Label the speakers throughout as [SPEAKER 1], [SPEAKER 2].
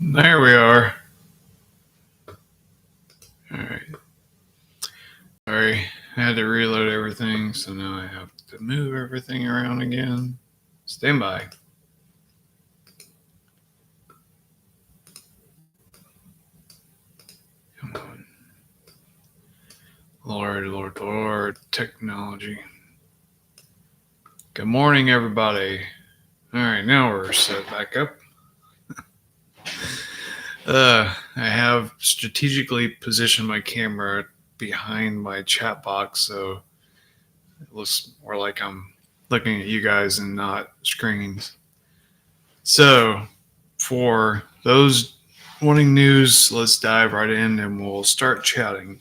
[SPEAKER 1] There we are. All right. Sorry, I had to reload everything, so now I have to move everything around again. Stand by. Come on. Lord, technology. Good morning, everybody. All right, now we're set back up. I have strategically positioned my camera behind my chat box, so it looks more like I'm looking at you guys and not screens. So, for those wanting news, let's dive right in and we'll start chatting.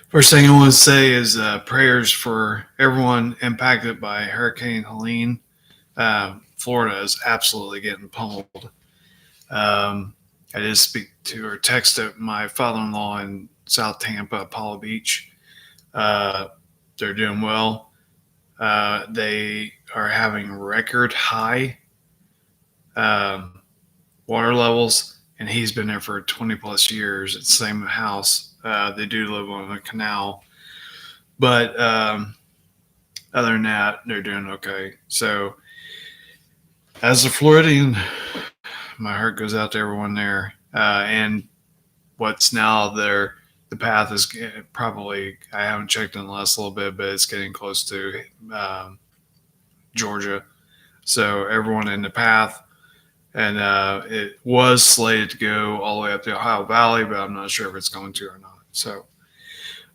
[SPEAKER 1] First thing I want to say is prayers for everyone impacted by Hurricane Helene. Florida is absolutely getting pummeled. I did speak to or texted my father-in-law in South Tampa, Apollo Beach. They're doing well. They are having record high water levels, and he's been there for 20 plus years. It's the same house. They do live on a canal, but other than that, they're doing okay. So, as a Floridian, my heart goes out to everyone there. And what's now the path is probably, I haven't checked in the last little bit, but it's getting close to Georgia. So everyone in the path, and it was slated to go all the way up the Ohio Valley, but I'm not sure if it's going to or not. So,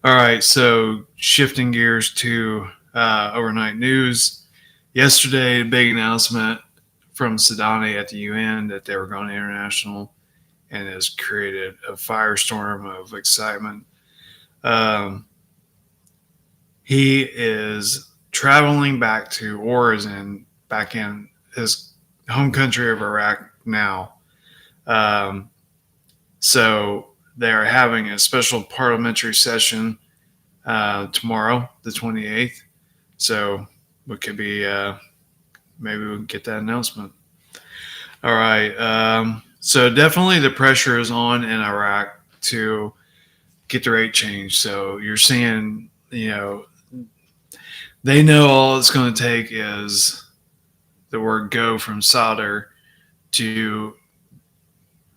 [SPEAKER 1] all right. So shifting gears to overnight news. Yesterday, a big announcement from Sadani at the UN that they were going international, and has created a firestorm of excitement. He is traveling back to, or is back in his home country of Iraq now. So they're having a special parliamentary session tomorrow, the 28th. So it could be, maybe we can get that announcement. All right. So definitely the pressure is on in Iraq to get the rate change. So you're seeing, they know all it's going to take is the word go from Sadr to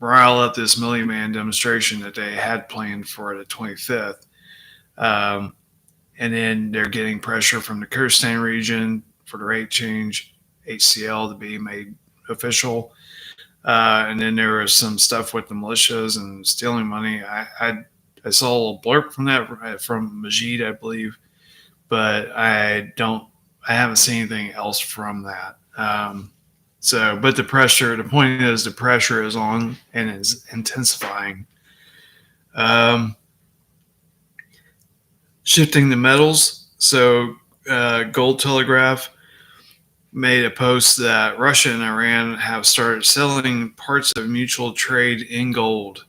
[SPEAKER 1] rile up this million-man demonstration that they had planned for the 25th. And then they're getting pressure from the Kurdistan region for the rate change, HCL, to be made official. And then there was some stuff with the militias and stealing money. I saw a little blurb from that from Majid, I believe, but I haven't seen anything else from that. But the point is the pressure is on and is intensifying. Shifting the metals. So Gold Telegraph made a post that Russia and Iran have started selling parts of mutual trade in gold,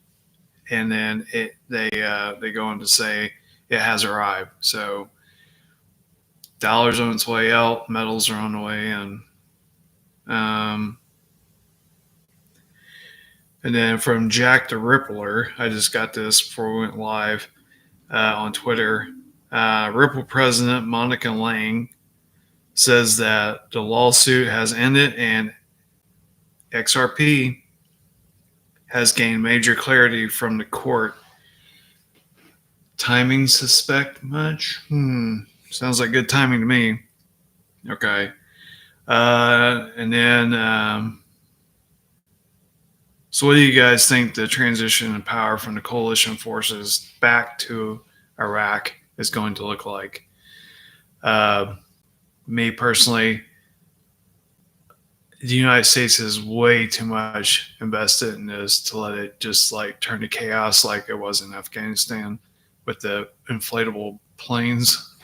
[SPEAKER 1] and then they go on to say it has arrived. So dollar's on its way out, metals are on the way in. And then from Jack the Rippler, I just got this before we went live on Twitter. Ripple president Monica Lang says that the lawsuit has ended and XRP has gained major clarity from the court. Timing suspect much? Sounds like good timing to me. Okay. And then, so what do you guys think the transition in power from the coalition forces back to Iraq is going to look like? Me personally, the United States is way too much invested in this to let it just like turn to chaos like it was in Afghanistan with the inflatable planes.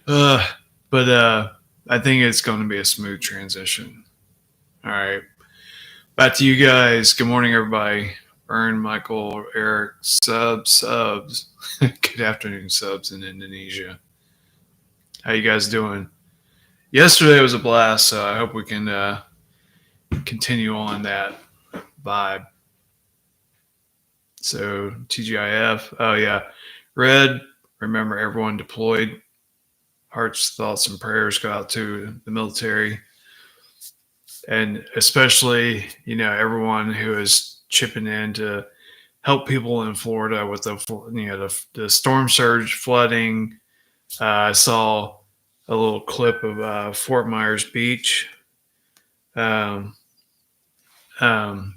[SPEAKER 1] But I think it's going to be a smooth transition. All right. Back to you guys. Good morning, everybody. Ern, Michael, Eric, subs. Good afternoon, subs in Indonesia. How you guys doing? Yesterday was a blast, so I hope we can continue on that vibe. So TGIF, oh yeah, red. Remember, everyone deployed. Hearts, thoughts, and prayers go out to the military, and especially everyone who is chipping in to help people in Florida with the storm surge, flooding. I saw a little clip of Fort Myers Beach. Um, um,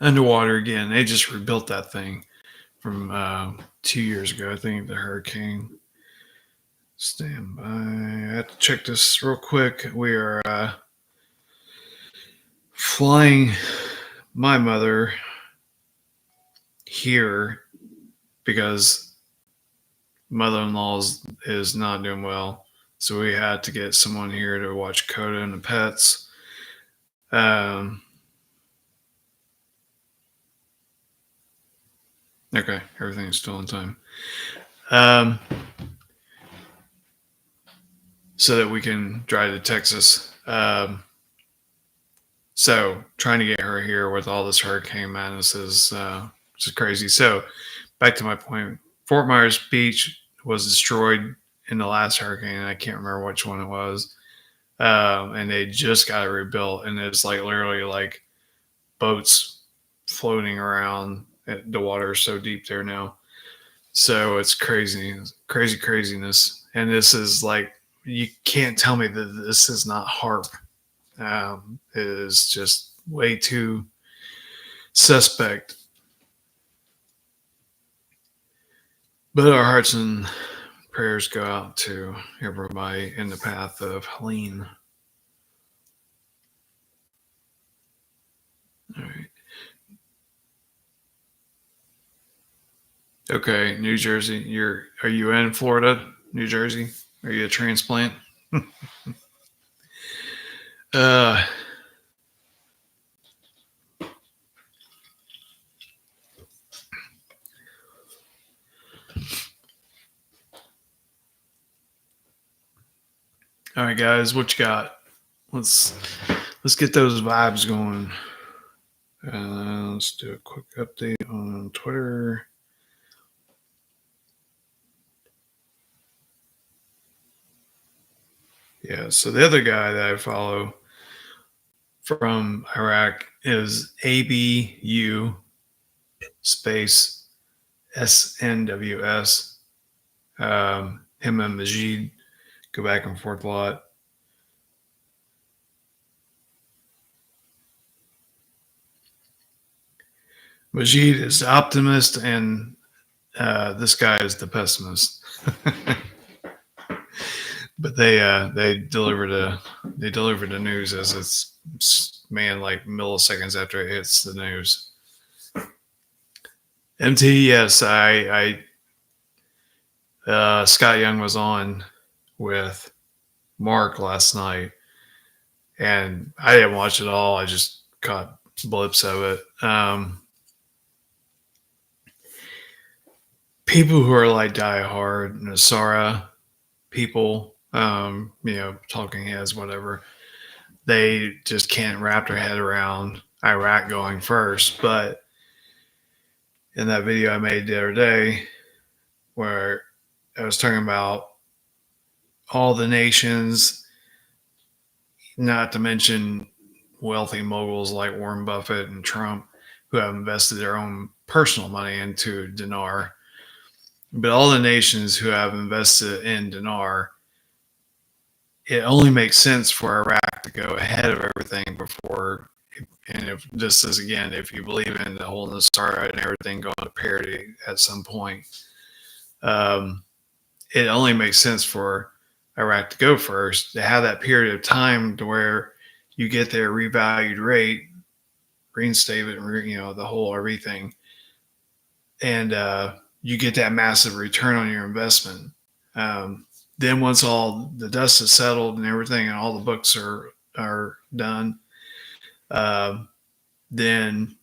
[SPEAKER 1] Underwater again. They just rebuilt that thing from 2 years ago. I think the hurricane. Stand by. I have to check this real quick. We are flying my mother here because mother-in-law is not doing well. So we had to get someone here to watch Coda and the pets. Okay, everything's still on time. So that we can drive to Texas. So trying to get her here with all this hurricane madness is just crazy. So back to my point, Fort Myers Beach was destroyed in the last hurricane. I can't remember which one it was. And they just got it rebuilt. And it's like literally like boats floating around. The water is so deep there now. So it's craziness. And this is like, you can't tell me that this is not HARP. It is just way too suspect. But our hearts and prayers go out to everybody in the path of Helene. All right. Okay, New Jersey. Are you in Florida, New Jersey? Are you a transplant? All right, guys, what you got? Let's get those vibes going. Let's do a quick update on Twitter. Yeah, so the other guy that I follow from Iraq is ABU space SNWS. Him and Majid go back and forth a lot. Majid is the optimist, and this guy is the pessimist. But they deliver the news as it's like milliseconds after it hits the news. MT, yes, Scott Young was on with Mark last night, and I didn't watch it all. I just caught blips of it. People who are like diehard Nasara people, talking heads, whatever, they just can't wrap their head around Iraq going first. But in that video I made the other day, where I was talking about all the nations, not to mention wealthy moguls like Warren Buffett and Trump, who have invested their own personal money into Dinar, but all the nations who have invested in Dinar, it only makes sense for Iraq to go ahead of everything before. And if this is, again, if you believe in the whole Nasara and everything going to parity at some point, it only makes sense for Iraq to go first, to have that period of time to where you get their revalued rate, reinstatement, the whole everything, and you get that massive return on your investment. Then once all the dust is settled and everything, and all the books are done, then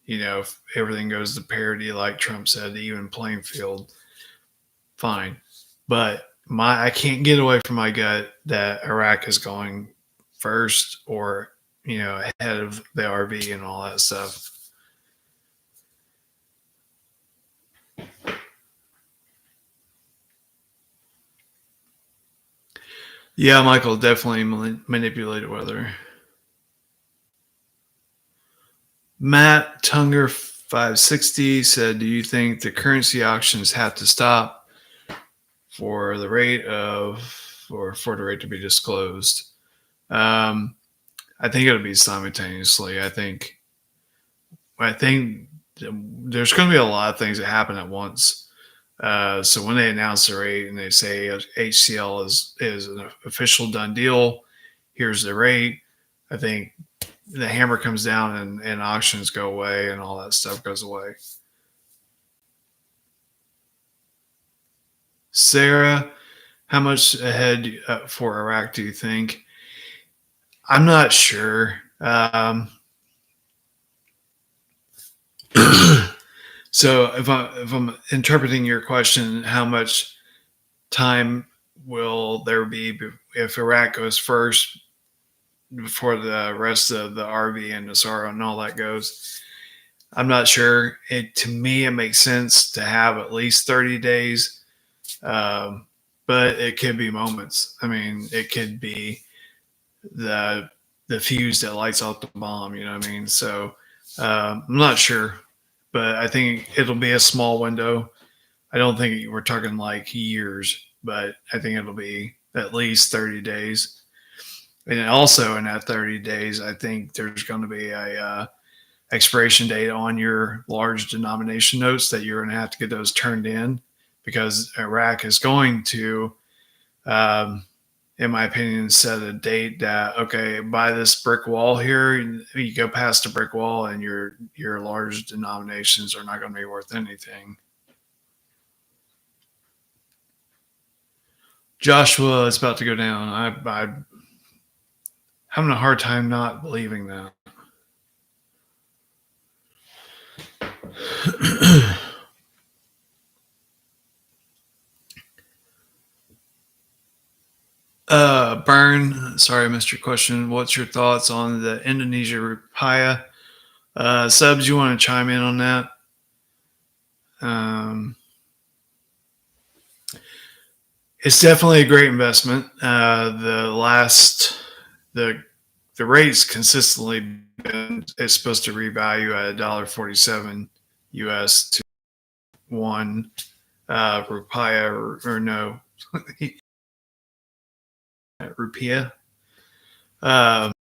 [SPEAKER 1] if everything goes to parity, like Trump said, the even playing field, fine. But I can't get away from my gut that Iraq is going first, or ahead of the RV and all that stuff. Yeah, Michael, definitely manipulated weather. Matt Tunger 560 said, "Do you think the currency auctions have to stop for the rate for the rate to be disclosed?" Um, I think it'll be simultaneously. I think there's going to be a lot of things that happen at once. So when they announce the rate and they say HCL is an official done deal, here's the rate. I think the hammer comes down and auctions go away and all that stuff goes away. Sarah, how much ahead for Iraq do you think? I'm not sure. So if I'm interpreting your question, how much time will there be if Iraq goes first before the rest of the RV and the SARA and all that goes? I'm not sure. To me, it makes sense to have at least 30 days, but it could be moments. I mean, it could be the fuse that lights out the bomb. You know what I mean? So I'm not sure, but I think it'll be a small window. I don't think we're talking like years, but I think it'll be at least 30 days. And also in that 30 days, I think there's going to be a expiration date on your large denomination notes that you're going to have to get those turned in because Iraq is going to, in my opinion, set a date that, okay, by this brick wall here, you go past the brick wall and your large denominations are not going to be worth anything. Joshua is about to go down. I'm having a hard time not believing that. Burn, sorry I missed your question. What's your thoughts on the Indonesian Rupiah? Subs, you want to chime in on that? It's definitely a great investment. The rate's consistently been, it's supposed to revalue at $1.47 US to one Rupiah or no Rupiah. So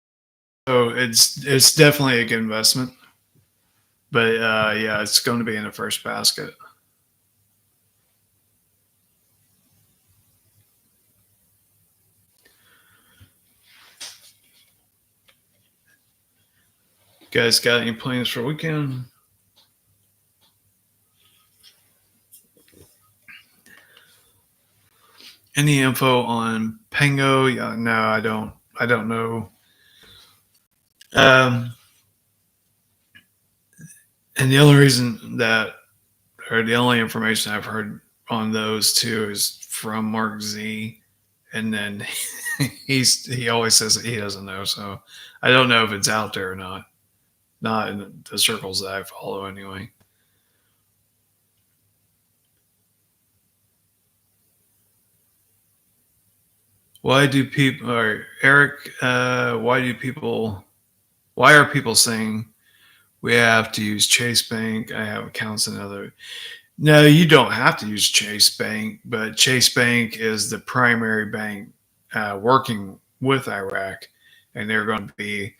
[SPEAKER 1] it's definitely a good investment, but yeah, it's going to be in the first basket. You guys got any plans for the weekend? Any info on Pango? Yeah, no, I don't. I don't know. And the only reason that, or the only information I've heard on those two is from Mark Z, and then he always says that he doesn't know. So I don't know if it's out there or not. Not in the circles that I follow, anyway. Why do people, or Eric? Why are people saying we have to use Chase Bank? I have accounts in other. No, you don't have to use Chase Bank, but Chase Bank is the primary bank working with Iraq, and they're going to be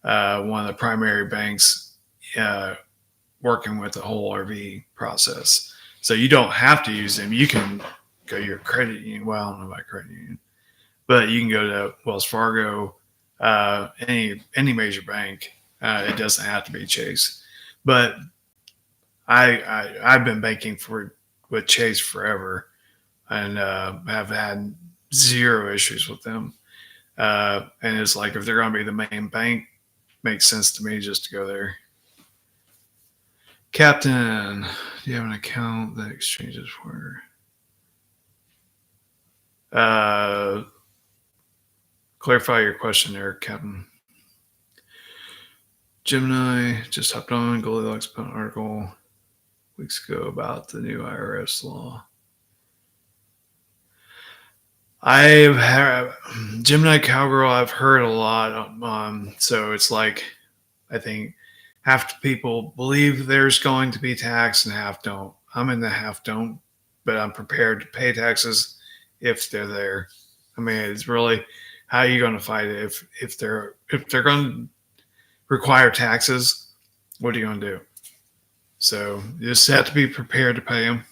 [SPEAKER 1] one of the primary banks working with the whole RV process. So you don't have to use them. You can go to your credit union. Well, I don't know about credit union, but you can go to Wells Fargo, any major bank. It doesn't have to be Chase, but I've been banking with Chase forever, and have had zero issues with them. And it's like if they're going to be the main bank, makes sense to me just to go there. Captain, do you have an account that exchanges for? Clarify your question there, Captain. Gemini just hopped on. Goldilocks put an article weeks ago about the new IRS law. I've had Gemini Cowgirl. I've heard a lot. So it's like, I think half the people believe there's going to be tax and half don't. I'm in the half don't, but I'm prepared to pay taxes if they're there. I mean, it's really, how are you going to fight it if they're going to require taxes? What are you going to do? So you just have to be prepared to pay them.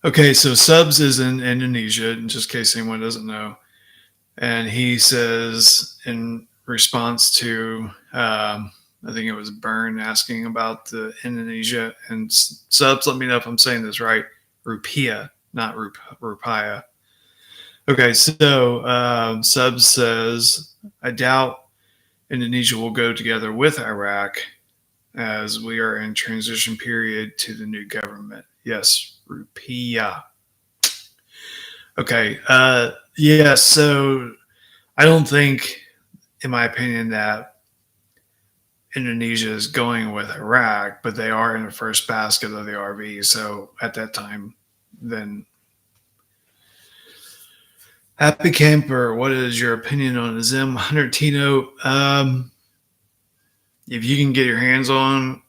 [SPEAKER 1] Okay, so Subs is in Indonesia, just in case anyone doesn't know. And he says, in response to, I think it was Byrne asking about the Indonesia, and Subs, let me know if I'm saying this right, Rupiah, not Rupiah. Okay, so Subs says, I doubt Indonesia will go together with Iraq as we are in transition period to the new government. Yes, Rupiah. Okay, yeah, so I don't think, in my opinion, that Indonesia is going with Iraq, but they are in the first basket of the RV. So at that time, then Happy Camper, what is your opinion on the Zim 100 T note? If you can get your hands on,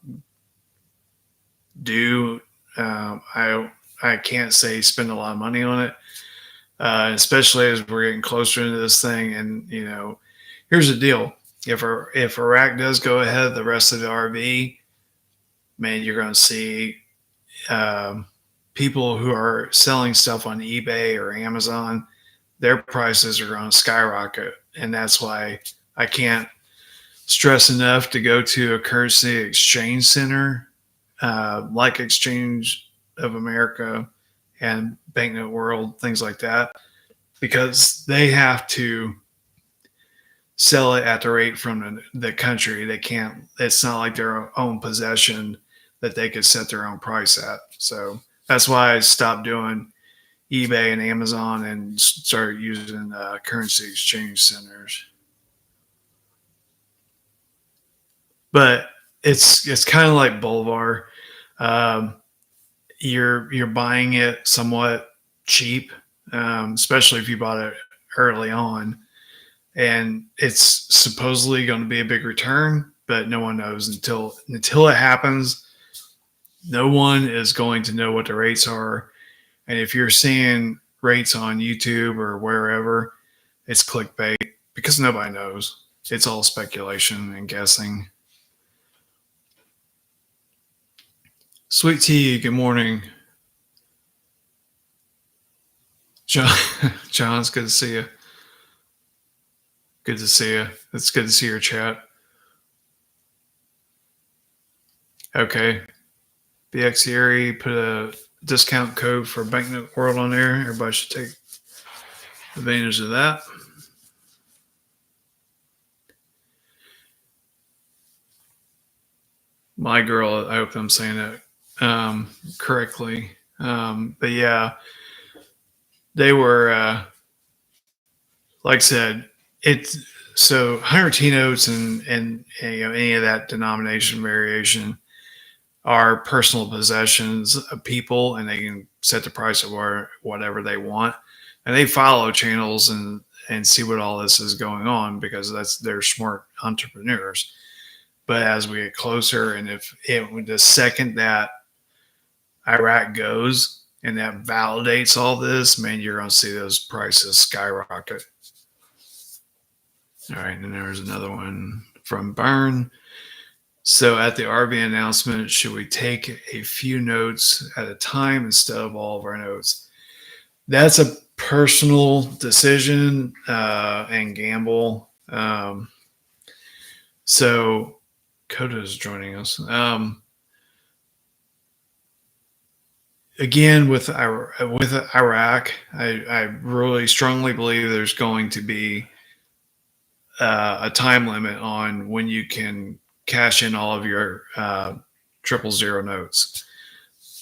[SPEAKER 1] do. I can't say spend a lot of money on it, especially as we're getting closer into this thing. And here's the deal: if Iraq does go ahead, the rest of the RV, man, you're going to see people who are selling stuff on eBay or Amazon. Their prices are going to skyrocket, and that's why I can't stress enough to go to a currency exchange center like Exchange of America and Banknote World, things like that, because they have to sell it at the rate from the country. They can't, it's not like their own possession that they could set their own price at. So that's why I stopped doing eBay and Amazon and started using currency exchange centers. But it's kind of like Bolivar. You're buying it somewhat cheap, especially if you bought it early on, and it's supposedly going to be a big return, but no one knows until it happens. No one is going to know what the rates are, and if you're seeing rates on YouTube or wherever, it's clickbait because nobody knows. It's all speculation and guessing. Sweet Tea, good morning. John, it's good to see you. Good to see you. It's good to see your chat. Okay. BX Erie put a discount code for Banknote World on there. Everybody should take advantage of that. My girl, I hope I'm saying that correctly. But yeah, they were, like I said, it's so 100 T notes and any of that denomination variation are personal possessions of people, and they can set the price of whatever they want, and they follow channels and see what all this is going on because they're smart entrepreneurs. But as we get closer, and if the second that Iraq goes and that validates all this, man, you're going to see those prices skyrocket. All right, and there's another one from Byrne. So at the RV announcement, should we take a few notes at a time instead of all of our notes? That's a personal decision and gamble. So Coda is joining us. Again, with Iraq, I really strongly believe there's going to be a time limit on when you can cash in all of your 000 notes,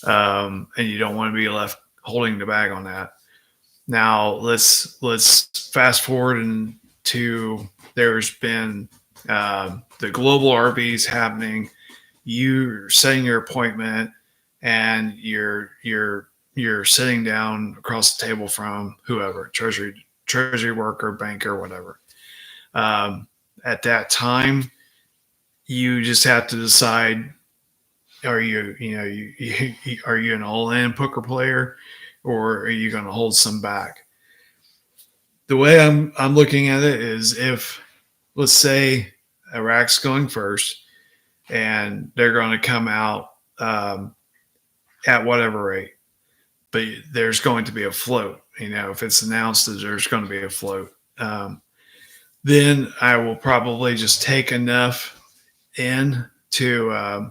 [SPEAKER 1] and you don't want to be left holding the bag on that. Now let's fast forward and to there's been the global RVs happening. You're setting your appointment, and you're sitting down across the table from whoever, treasury worker, banker, whatever. At that time, you just have to decide: are are you an all-in poker player, or are you going to hold some back? The way I'm looking at it is, if, let's say, Iraq's going first, and they're going to come out at whatever rate, but there's going to be a float. If it's announced that there's going to be a float, then I will probably just take enough in to,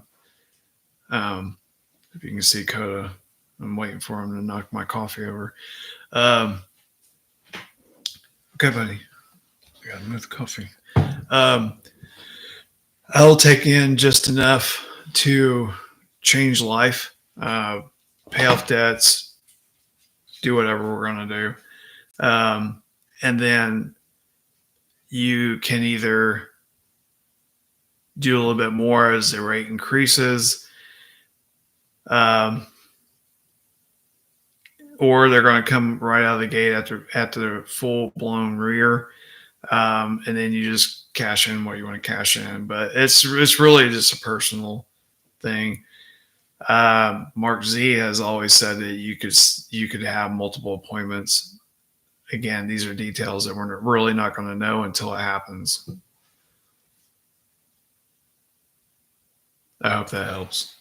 [SPEAKER 1] if you can see Coda, I'm waiting for him to knock my coffee over. Okay, buddy. I got to move the coffee. I'll take in just enough to change life, pay off debts, do whatever we're going to do. And then you can either do a little bit more as the rate increases, or they're going to come right out of the gate at the full blown rear, and then you just cash in what you want to cash in. But it's really just a personal thing. Mark Z has always said that you could have multiple appointments. Again, these are details that we're really not going to know until it happens. I hope that helps.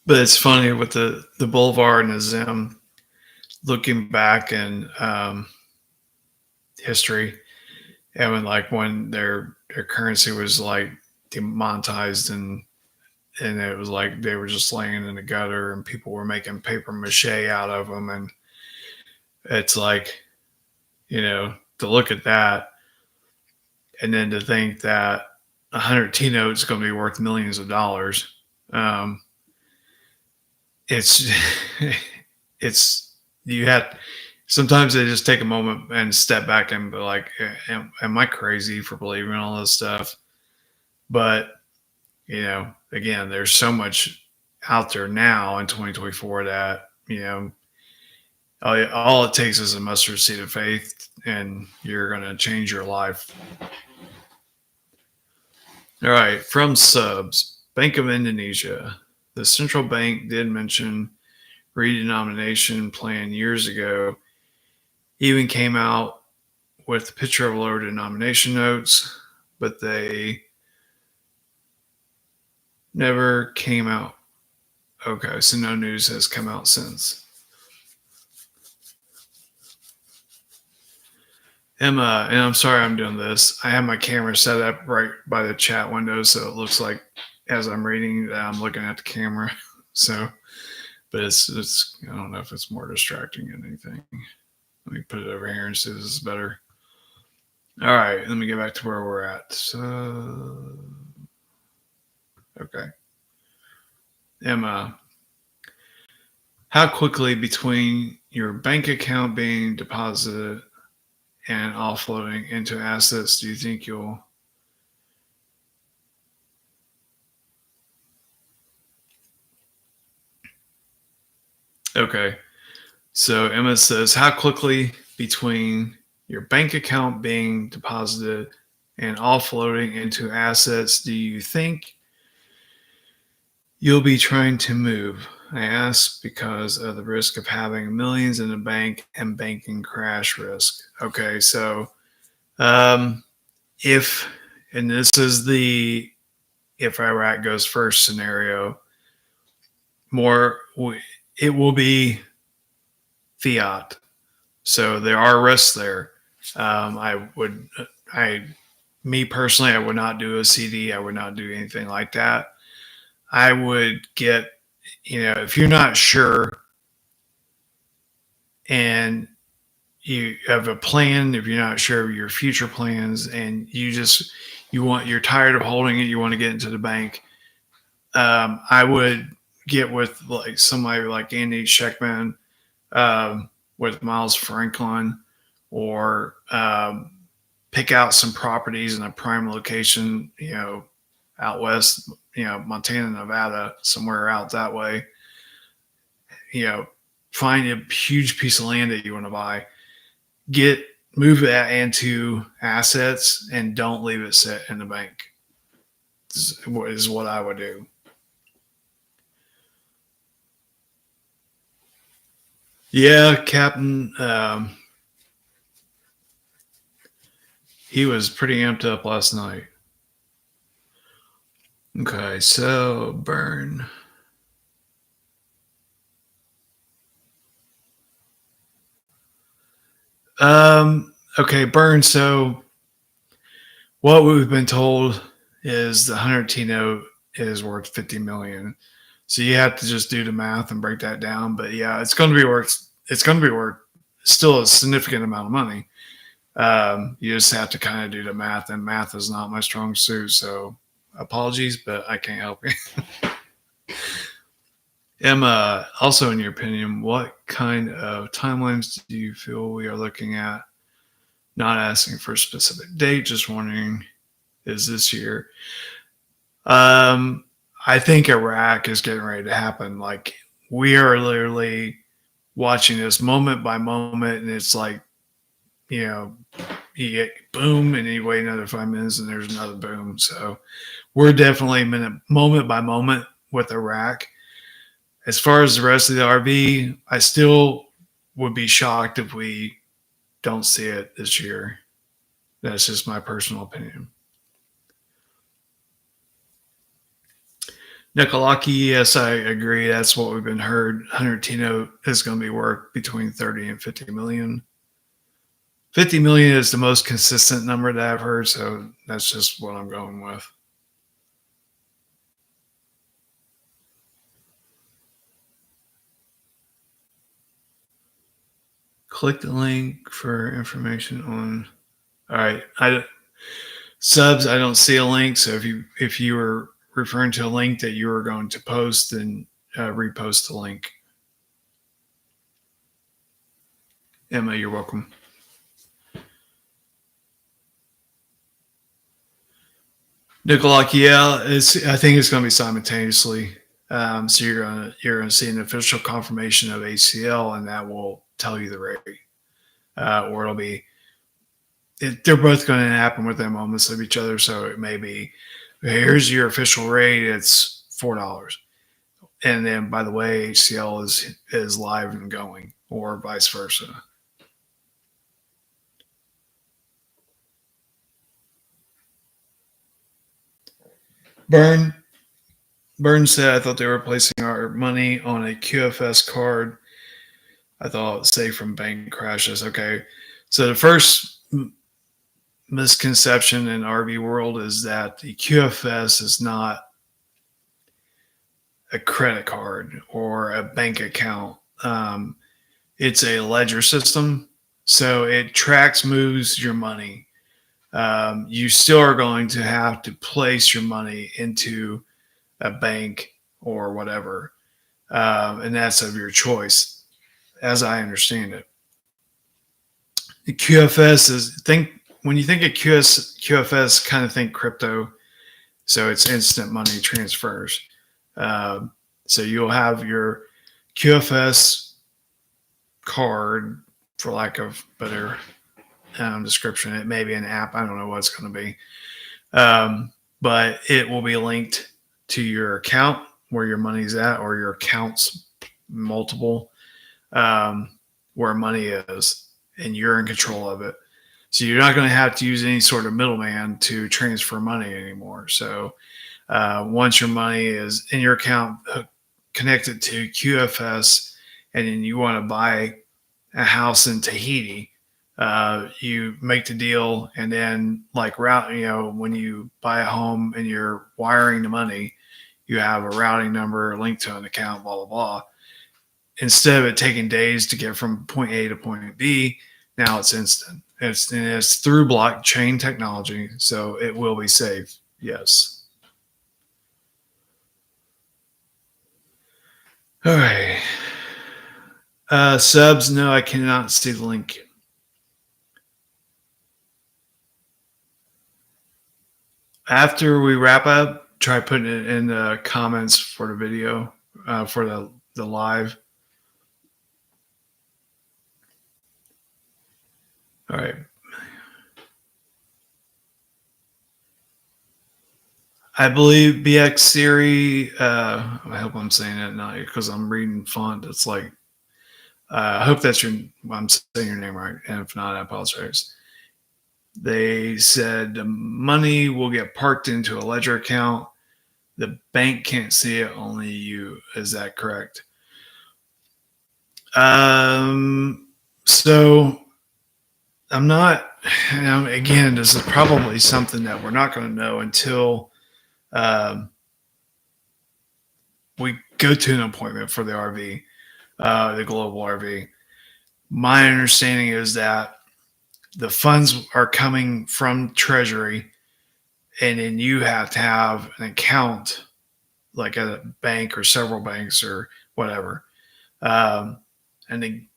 [SPEAKER 1] But it's funny with the Boulevard and the Zim, looking back in history, and when their currency was like demonetized, and it was like they were just laying in the gutter, and people were making paper mache out of them, and it's like, to look at that, and then to think that 100 T notes is going to be worth millions of dollars. It's you have, sometimes they just take a moment and step back and be like, am I crazy for believing all this stuff? But again, there's so much out there now in 2024 that all it takes is a mustard seed of faith, and you're going to change your life. All right, from subs, Bank of Indonesia. The central bank did mention redenomination plan years ago. Even came out with a picture of lower denomination notes, but they never came out. Okay, so no news has come out since. Emma, and I'm sorry I'm doing this. I have my camera set up right by the chat window, so it looks like as I'm reading that I'm looking at the camera. So, but it's I don't know if it's more distracting than anything. Let me put it over here and see if this is better. All right, let me get back to where we're at. So, okay. Emma, how quickly between your bank account being deposited and offloading into assets do you think you'll? Okay. So Emma says, how quickly between your bank account being deposited and offloading into assets do you think you'll be trying to move? I ask because of the risk of having millions in the bank and banking crash risk. Okay, so if Iraq goes first scenario, it will be fiat. So there are risks there. Me personally, I would not do a CD. I would not do anything like that. I would get, if you're not sure and you have a plan, if you're not sure of your future plans, and you're tired of holding it, you want to get into the bank, I would get with like somebody like Andy Scheckman, with Miles Franklin, or pick out some properties in a prime location, out west, Montana, Nevada, somewhere out that way. Find a huge piece of land that you want to buy, move that into assets, and don't leave it sit in the bank. Is what I would do. Yeah, Captain. He was pretty amped up last night. Okay, so burn. Okay, burn. So what we've been told is the 100T note is worth 50 million. So you have to just do the math and break that down. But yeah, it's going to be worth. It's going to be worth still a significant amount of money. You just have to kind of do the math, and math is not my strong suit. So apologies, but I can't help you. Emma, also in your opinion, what kind of timelines do you feel we are looking at? Not asking for a specific date, just wondering, is this year? I think Iraq is getting ready to happen. Like, we are literally watching this moment by moment, and it's like, you get boom, and you wait another 5 minutes, and there's another boom. So we're definitely moment by moment with Iraq. As far as the rest of the RV, I still would be shocked if we don't see it this year. That's just my personal opinion. Nikolaki, yes, I agree. That's what we've been heard. 100 Tino is going to be worth between 30 and 50 million. 50 million is the most consistent number that I've heard, so that's just what I'm going with. Click the link for information on. All right, subs. I don't see a link, so if you were referring to a link that you were going to post, then repost the link. Emma, you're welcome. Nikolak, yeah, I think it's going to be simultaneously. So you're gonna see an official confirmation of ACL, and that will tell you the rate, or it'll be. They're both going to happen within moments of each other. So it may be, here's your official rate. It's $4, and then by the way, ACL is live and going, or vice versa. Burn said, I thought they were placing our money on a QFS card. I thought safe from bank crashes. Okay. So the first misconception in RV world is that the QFS is not a credit card or a bank account. It's a ledger system. So it tracks, moves your money. You still are going to have to place your money into a bank or whatever. And that's of your choice, as I understand it. The QFS is, when you think of QFS, kind of think crypto. So it's instant money transfers. So you'll have your QFS card, for lack of better description. It may be an app. I don't know what it's going to be. But it will be linked to your account where your money's at, or your accounts, multiple, where money is, and you're in control of it. So you're not going to have to use any sort of middleman to transfer money anymore. So once your money is in your account, connected to QFS, and then you want to buy a house in Tahiti, you make the deal, and then like when you buy a home and you're wiring the money, you have a routing number linked to an account, blah, blah, blah. Instead of it taking days to get from point A to point B, Now it's instant. It's through blockchain technology, so it will be safe. Yes. All right. Subs, no, I cannot see the link. After we wrap up, try putting it in the comments for the video, for the live. All right. I believe BX Siri. I hope I'm saying that not because I'm reading font. It's like, I hope that's I'm saying your name right. And if not, I apologize. They said the money will get parked into a ledger account. The bank can't see it, only you. Is that correct? So I'm not, again, this is probably something that we're not going to know until we go to an appointment for the RV, the global RV. My understanding is that the funds are coming from Treasury, and then you have to have an account, like at a bank or several banks or whatever. And then,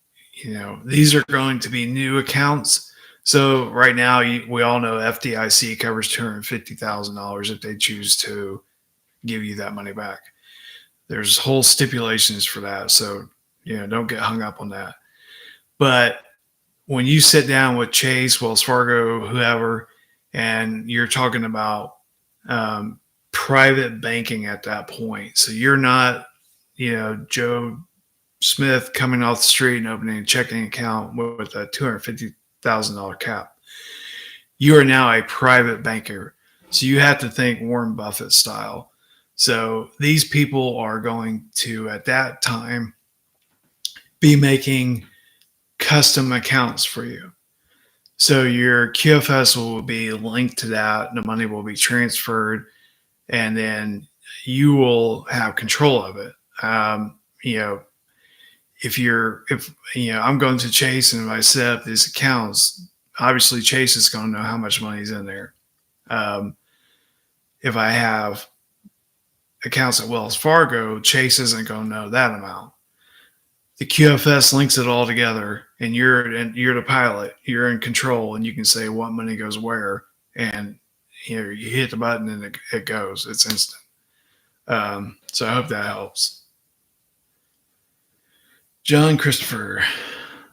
[SPEAKER 1] these are going to be new accounts. So right now, we all know FDIC covers $250,000 if they choose to give you that money back. There's whole stipulations for that. So, don't get hung up on that. But when you sit down with Chase, Wells Fargo, whoever, and you're talking about private banking at that point. So you're not, Joe Smith coming off the street and opening a checking account with a $250,000 cap. You are now a private banker. So you have to think Warren Buffett style. So these people are going to, at that time, be making custom accounts for you. So your QFS will be linked to that. The money will be transferred, and then you will have control of it. If I'm going to Chase and if I set up these accounts, obviously Chase is going to know how much money is in there. If I have accounts at Wells Fargo, Chase isn't going to know that amount. The QFS links it all together, and you're the pilot. You're in control, and you can say what money goes where, and you hit the button and it goes. It's instant. So I hope that helps. John Christopher,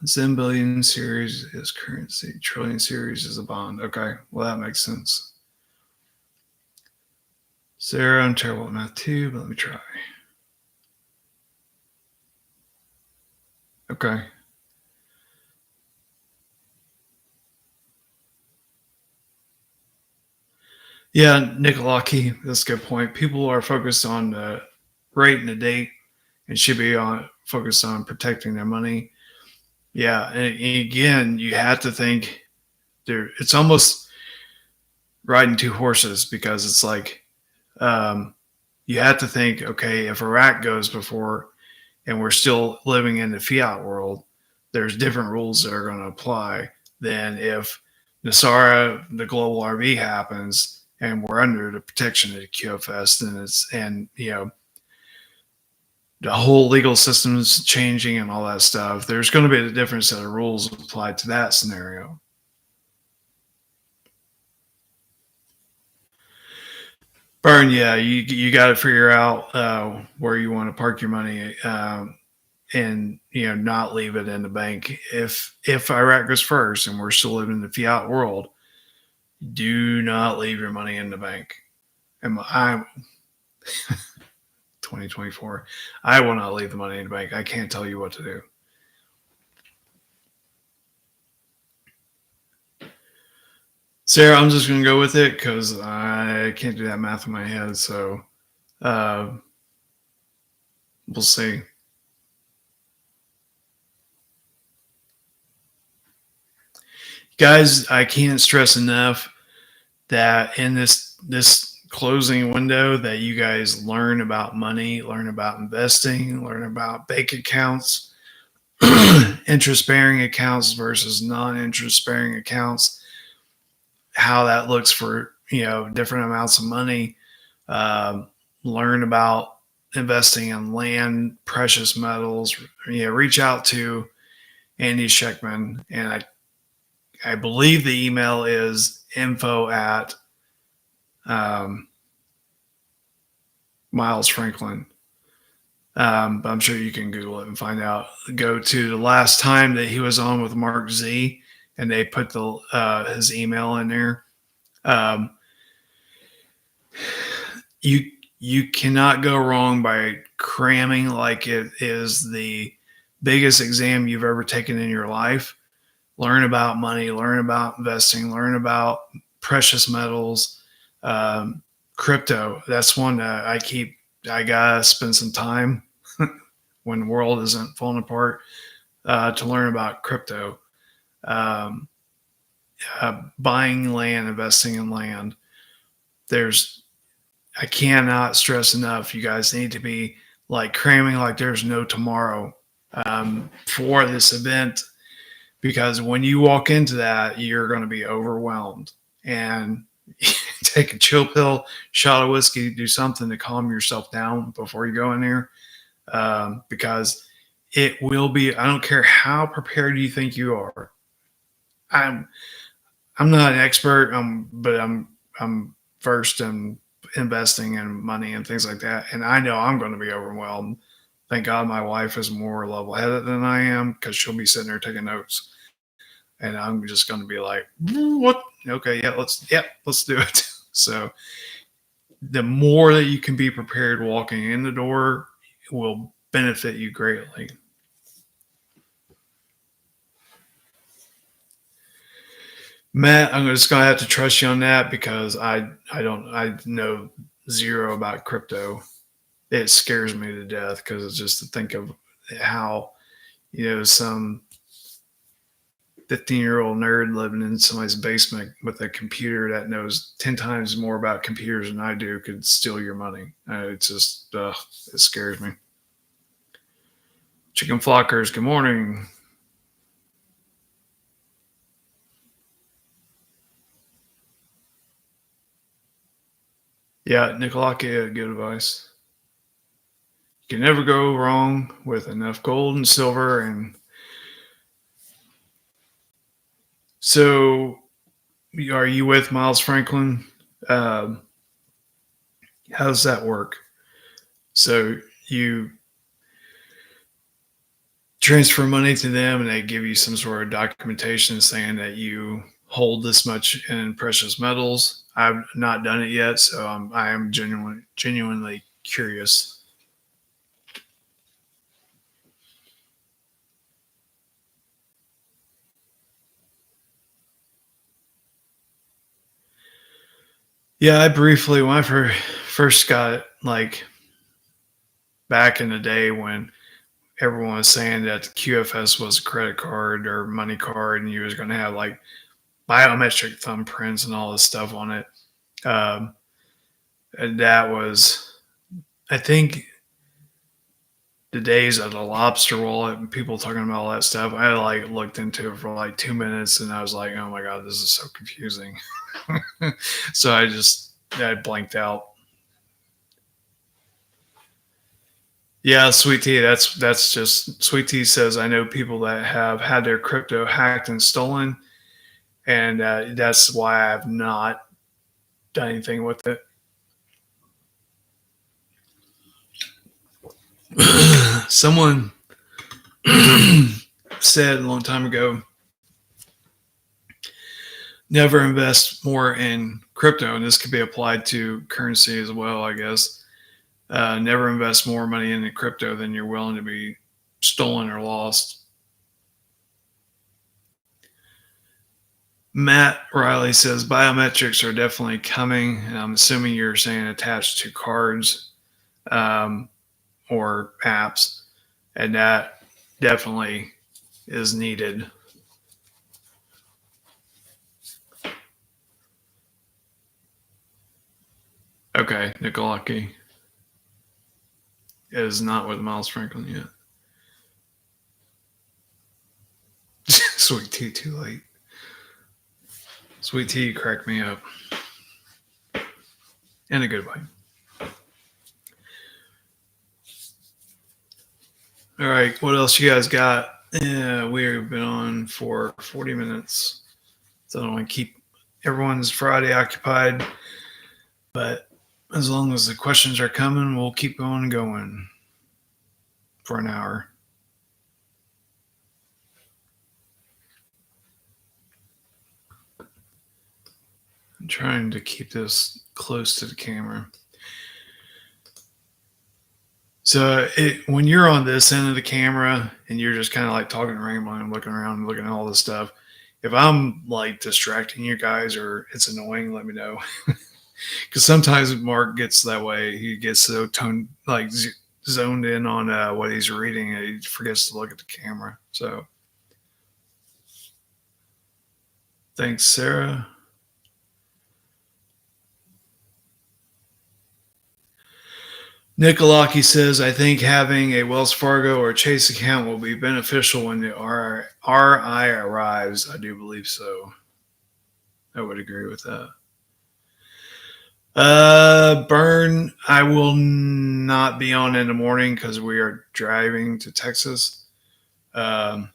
[SPEAKER 1] Zen Billion series is currency. Trillion series is a bond. Okay, well that makes sense. Sarah, I'm terrible at math too, but let me try. Okay. Yeah, Nicolaki, that's a good point. People are focused on the rate and the date and should be focused on protecting their money. Yeah, and again, you have to think it's almost riding two horses, because it's like you have to think, okay, if Iraq goes before and we're still living in the fiat world, there's different rules that are going to apply than if Nasara, the global RV happens and we're under the protection of the QFS, then the whole legal system is changing and all that stuff. There's going to be a different set of rules applied to that scenario. Burn, yeah, you got to figure out where you want to park your money, and not leave it in the bank. If Iraq goes first and we're still living in the fiat world, do not leave your money in the bank. I'm 2024. I will not leave the money in the bank. I can't tell you what to do. Sarah, I'm just going to go with it because I can't do that math in my head. So we'll see. Guys, I can't stress enough that in this closing window that you guys learn about money, learn about investing, learn about bank accounts, interest-bearing accounts versus non-interest-bearing accounts, how that looks for, different amounts of money. Learn about investing in land, precious metals. Reach out to Andy Scheckman, and I believe the email is info at Miles Franklin. But I'm sure you can Google it and find out. Go to the last time that he was on with Mark Z, and they put his email in there. You cannot go wrong by cramming like it is the biggest exam you've ever taken in your life. Learn about money, learn about investing, learn about precious metals, crypto. That's one that I gotta spend some time when the world isn't falling apart to learn about crypto. Buying land, investing in land. I cannot stress enough, you guys need to be like cramming like there's no tomorrow for this event, because when you walk into that, you're going to be overwhelmed. And take a chill pill, shot of whiskey, do something to calm yourself down before you go in there, because it will be. I don't care how prepared you think you are. I'm not an expert, but I'm versed in investing in money and things like that, and I know I'm going to be overwhelmed. Thank God my wife is more level-headed than I am, because she'll be sitting there taking notes, and I'm just going to be like, "What? Okay, let's do it." So the more that you can be prepared walking in the door will benefit you greatly. Matt, I'm just gonna have to trust you on that, because I know zero about crypto. It scares me to death, because it's just to think of how some 15-year-old nerd living in somebody's basement with a computer that knows 10 times more about computers than I do could steal your money. It's just it scares me. Chicken Flockers, good morning. Yeah, Nicolaki, good advice. You can never go wrong with enough gold and silver. And so, are you with Miles Franklin? How does that work? So you transfer money to them, and they give you some sort of documentation saying that you hold this much in precious metals. I've not done it yet, so I am genuinely curious. Yeah, I briefly, when I first got it, like back in the day when everyone was saying that the QFS was a credit card or money card, and you was going to have like biometric thumbprints and all this stuff on it. And that was, I think, the days of the lobster wallet and people talking about all that stuff. I like looked into it for like 2 minutes, and I was like, oh my God, this is so confusing. So I blanked out. Yeah, Sweet Tea. That's just Sweet Tea says, I know people that have had their crypto hacked and stolen, and that's why I have not done anything with it. Someone said a long time ago, never invest more in crypto, and this could be applied to currency as well, I guess. Never invest more money in crypto than you're willing to be stolen or lost. Matt Riley says biometrics are definitely coming, and I'm assuming you're saying attached to cards or apps, and that definitely is needed. Okay, Nicolaki is not with Miles Franklin yet. Sweet tea too late. Sweet tea cracked me up in a good way. All right, what else you guys got? Yeah, we've been on for 40 minutes, so I don't want to keep everyone's Friday occupied. But as long as the questions are coming, we'll keep going for an hour. I'm trying to keep this close to the camera. So when you're on this end of the camera and you're just kind of like talking rambling and looking around and looking at all this stuff, if I'm like distracting you guys or it's annoying, let me know. Because sometimes Mark gets that way. He gets so zoned in on what he's reading and he forgets to look at the camera. So thanks, Sarah. Nikolaki says, I think having a Wells Fargo or Chase account will be beneficial when the RI arrives. I do believe so. I would agree with that. Burn, I will not be on in the morning because we are driving to Texas. So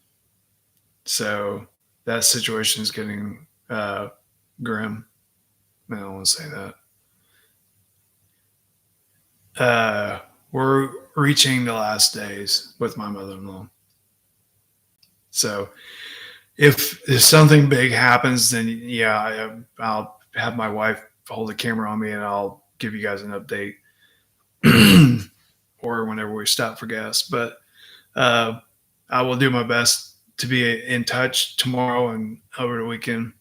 [SPEAKER 1] that situation is getting grim. I don't want to say that. We're reaching the last days with my mother-in-law. So if something big happens, then yeah, I'll have my wife hold the camera on me and I'll give you guys an update or whenever we stop for gas. But I will do my best to be in touch tomorrow and over the weekend.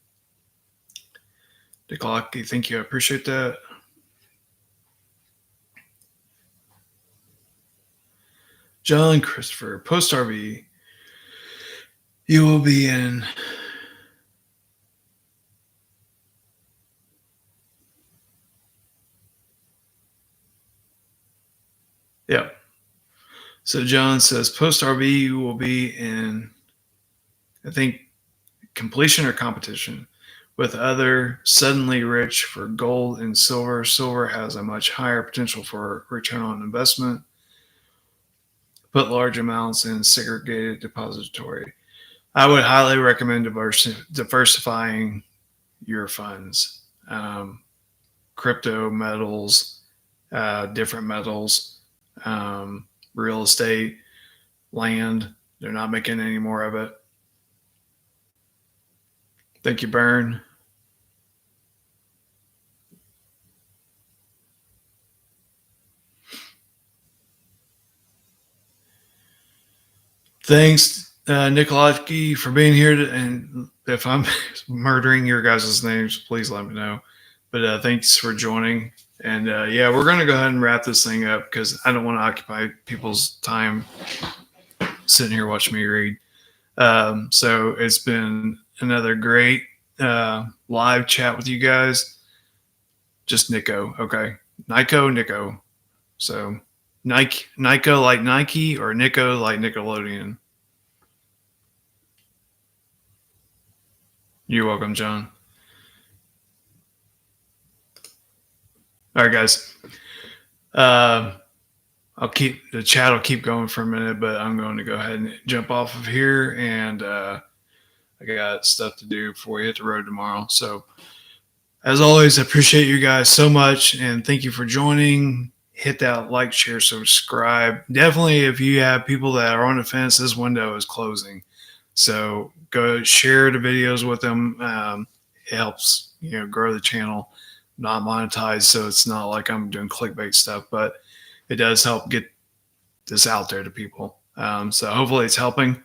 [SPEAKER 1] Nikolaki, thank you. I appreciate that. John Christopher, Post RV, you will be in. Yeah. So John says Post RV you will be in, I think, completion or competition with other suddenly rich for gold and silver. Silver has a much higher potential for return on investment. Put large amounts in segregated depository. I would highly recommend diversifying your funds. Crypto, metals, different metals, real estate, land. They're not making any more of it. Thank you, Burn. Thanks, Nikolaki, for being here. And if I'm murdering your guys' names, please let me know. But thanks for joining. And yeah, we're going to go ahead and wrap this thing up because I don't want to occupy people's time sitting here watching me read. So it's been another great live chat with you guys. Just Nico, okay? Nico. So Nico like Nike or Nico like Nickelodeon. You're welcome, John. All right, guys. The chat will keep going for a minute, but I'm going to go ahead and jump off of here, and I got stuff to do before we hit the road tomorrow. So, as always, I appreciate you guys so much, and thank you for joining. Hit that like, share, subscribe. Definitely, if you have people that are on the fence, this window is closing. So go share the videos with them. It helps grow the channel. Not monetized, so it's not like I'm doing clickbait stuff, but it does help get this out there to people. So hopefully it's helping.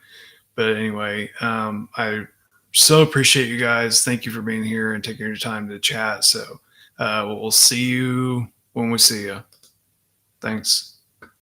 [SPEAKER 1] But anyway, I so appreciate you guys. Thank you for being here and taking your time to chat. So we'll see you when we see you. Thanks.